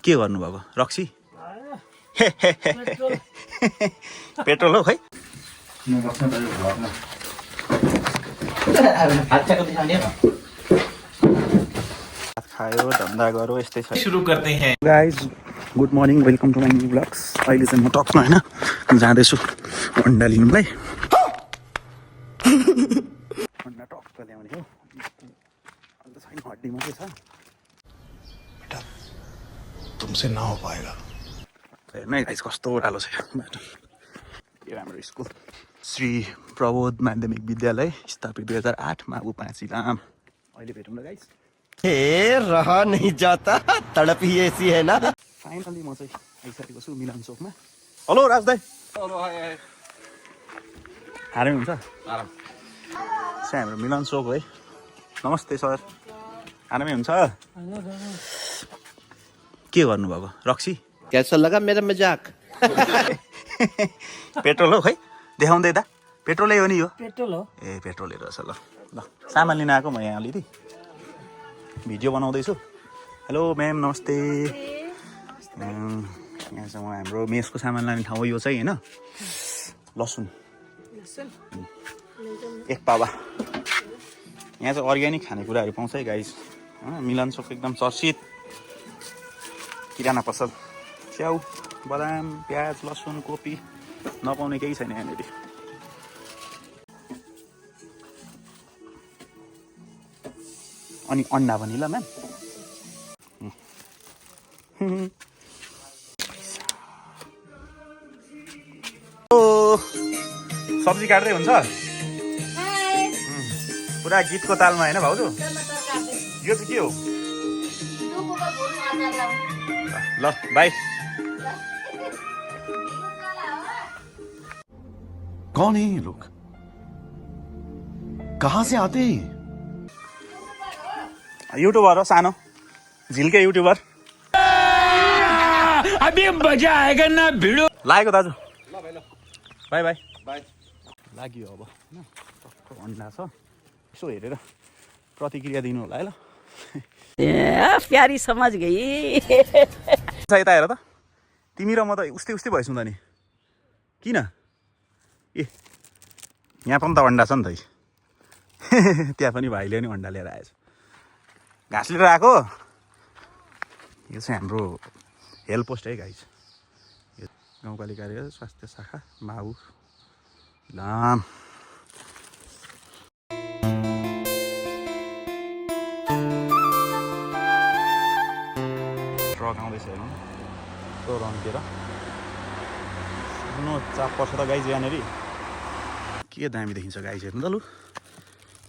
के गर्नुभएको रक्सी पेट्रोल हो खै खायो धन्दा गरौँ यस्तै छ सुरु करते हैं guys good morning welcome to my new vlogs अहिले चाहिँ म टक्कमा होइन जाँदैछु अन्डा लिनुलाई अन्डा टक्क ल्याउने हो अन्त छैन हड्डी मात्रै छ तुमसे ना हो पाएगा हेर्नु है गाइज कस्तो ओह्रालो छ बाटो यो हाम्रो स्कुल श्री प्रबोध माध्यमिक विद्यालय स्थापित 2008 माबु 5 इलाम अहिले भेटौँ न गाइज रहा नहीं जाता तड़प ही ऐसी है ना फाइनली म चाहिँ आइसकेको छु मिलन चोकमा हेलो राज दाई आरामै हुन्छ चाहिँ हाम्रो मिलन चोक है नमस्ते सर आरामै हुन्छ के गर्नुभएको रक्सी कैसा लगा मेरा मजाक पेट्रोल हो खै देखाउँदै दा पेट्रोलै हो नि यो पेट्रोल हो ए पेट्रोलै रहेछ ल ल सामान लिन आएको म यहाँ अलिकति भिडियो बनाउँदैछु हेलो म्याम नमस्ते यहाँ चाहिँ हाम्रो मेसको सामान लाने ठाउँ हो यो चाहिँ होइन लसुन एक पावा यहाँ चाहिँ अर्ग्यानिक खानेकुराहरू पाउँछ है गाइस होइन मिलन चोक एकदम चर्चित किराना पसल च्याउ बदाम प्याज लसुन कोपी नपाउने केही छैन यहाँनिर अनि अन्डा पनि ल म्याम सब्जी काट्दै हुन्छ पुरा गीतको तालमा होइन भाउजू यो चाहिँ के हो ल बाई कौन है ये लोग कहां से आते हैं युट्युबर हो सानो झिल्के युट्युबर अभी मजा आएगा ना भिडो लागेको दाजु बाई बाई बाई लाग्यो अब होइन टक्क अन्डा छ यसो हेरेर प्रतिक्रिया दिनु होला है ल प्यारी समझ गई यता हेर त तिमी र म त उस्तै उस्तै भएछौँ त नि किन ए यहाँ पनि त अन्डा छ नि त त्यहाँ पनि भाइले नि अन्डा लिएर आएछ घाँस लिएर आएको यो चाहिँ हाम्रो हेल्प पोस्ट है गाइस यो गाउँपालिका कार्य स्वास्थ्य शाखा माउ इलाम ट्रक आउँदैछ हेर्नु त्यो रन्केर चाप पर्छ त गाइज यहाँनिर के दामी देखिन्छ गाइज हेर्नु त लु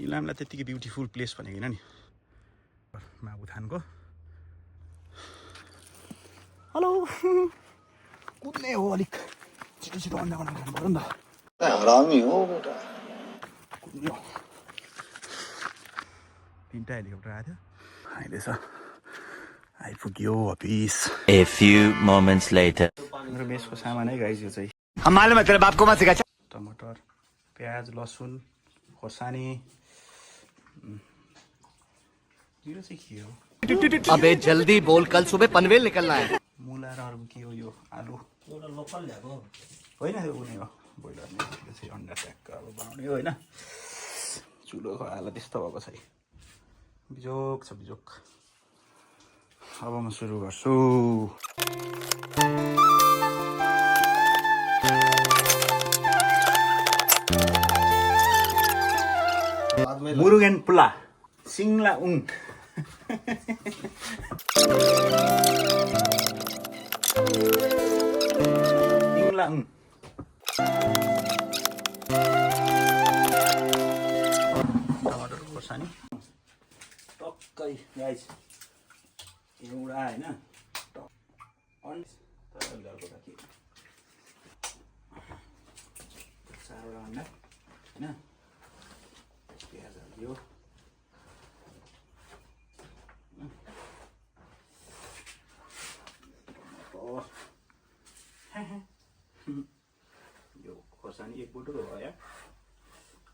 इलामलाई त्यत्तिकै ब्युटिफुल प्लेस भनेको होइन नि माबुथानको हेलो कुद्ने हो अलिक छिटो छिटो अन्डा बनाएर खानु पऱ्यो नि त हरामी हो बेटा कुद्ने हो तिनवटा हेलिकप्टर आएको थियो अहिले छ आइपुग्यो office A few moments later मेरो मेसको सामान है गाइज यो चाहिँ हम मालूम है तेरे बाप को मत सिखा टमाटर प्याज लसुन खोर्सानी यो चाहिँ के हो अबे जल्दी बोल कल सुबह पनवेल निकलना है मुला र अरू के हो यो आलु एउटा लोकल ल्याएको होइन त्यो उनी हो ब्रोइलर नै त्यो चाहिँ अन्डा ट्याक्क अब बनाउने हो होइन चुलोको हालत त्यस्तो भएको छ बिजोक छ बिजोक अब म सुरु गर्छु मुरुगेन पुला सिङ्ला उङ सिङ्ला उङ टमाटर खोर्सानी टक्कै गाइस एउटा होइन घरको राखी 4वटा अन्डा होइन प्याज हाल्यो यो खोर्सानी एक बोटो भयो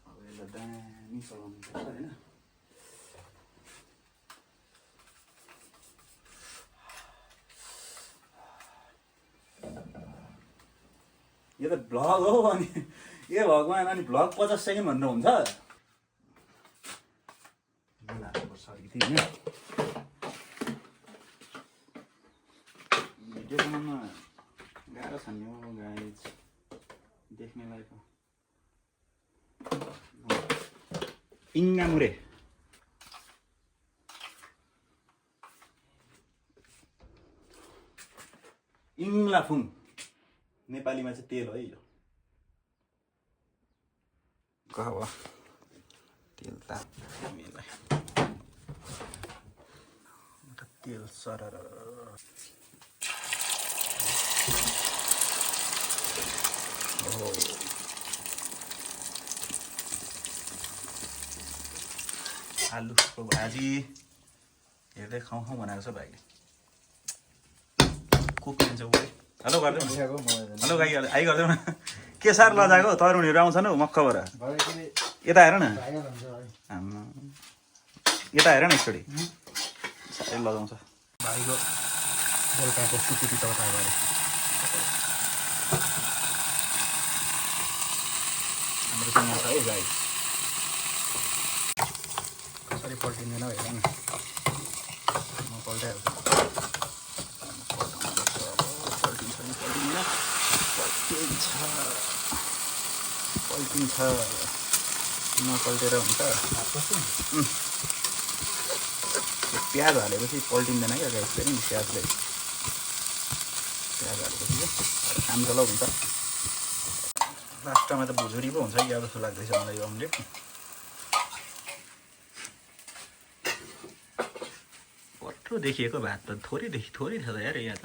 अब यसलाई दामी चलाउनु पर्छ होइन यो त भ्लग हो अनि ए भगवान् अनि भ्लग 50 सेकेन्ड भनेर हुन्छ भिडियो बनाउन गाह्रो छ नि हो गाइज देख्नेलाई त इङ्गामुरे इङ्लाफुङ नेपालीमा चाहिँ तेल हो यो गह तेल ताप्नेलाई तेल सरर आलुको भाजी हेर्दै खाउँ खाउँ बनाएको छ भाइले कुक लिन्छ ऊ हेलो गरिदेऊ हेलो गाई आइ गरिदेऊ न के सार लजाएको तरुणीहरू आउँछन् हौ मक्खबाट यता हेर न यता हेर न एकचोटि साह्रै लजाउँछ भाइको बेलुकाको सुकुटी तर्का गरे हाम्रोसँग छ है गाई कसरी पल्टिँदैन हेर न म पल्टाइहाल्छु पल्टिन्छ नपल्टेर हुन्छ प्याज हालेपछि पल्टिँदैन क्या गाइस पनि प्याजले प्याज हालेपछि चाहिँ आम्रलो हुन्छ लास्टमा त भुजुरी पो हुन्छ या जस्तो लाग्दैछ मलाई यो अम्लेट पत्रो देखिएको भात त थोरै छ त यार यहाँ त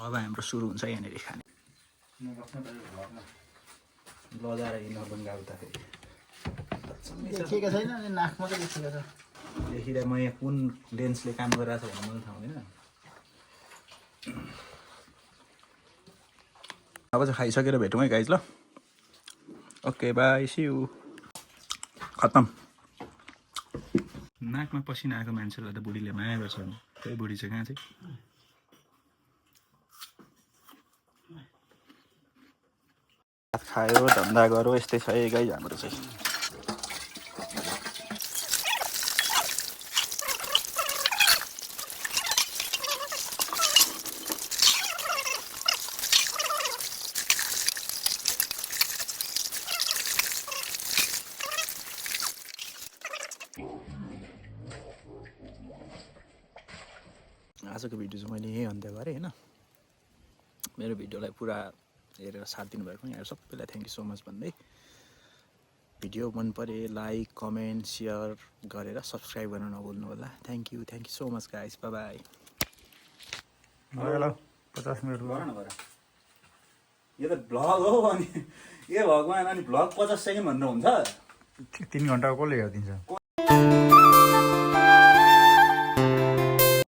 अब हाम्रो सुरु हुन्छ यहाँनिर खाने लजाएर हिँड्न पनि गाह्रो त फेरि देखिएको छैन अनि नाक मात्रै देखिएको छ देखिँदा म यहाँ कुन लेन्सले काम गरिरहेको छ भन्ने मलाई थाहा हुँदैन अब चाहिँ खाइसकेर भेटौँ है गाइज ल ओके बाई सी यू खत्तम नाकमा पसिना आएको मान्छेलाई त बुढीले माया गर्छ त्यही बुढी चाहिँ कहाँ चाहिँ खायो धन्दा गऱ्यो यस्तै छ है गाई हाम्रो चाहिँ आजको भिडियो चाहिँ मैले यही अन्त्य गरेँ होइन मेरो भिडियोलाई पुरा हेरेर साथ दिनुभएको यहाँहरू सबैलाई थ्याङ्क यू सो मच भन्दै भिडियो मन परे लाइक कमेन्ट सेयर गरेर सब्सक्राइब गर्न नभुल्नु होला thank you so much guys by by 50 minute यो त भ्लग हो अनि ए भगवान् अनि भ्लग 50 सेकेन्ड भनेर हुन्छ 3 घन्टाको कसले हेरिदिन्छ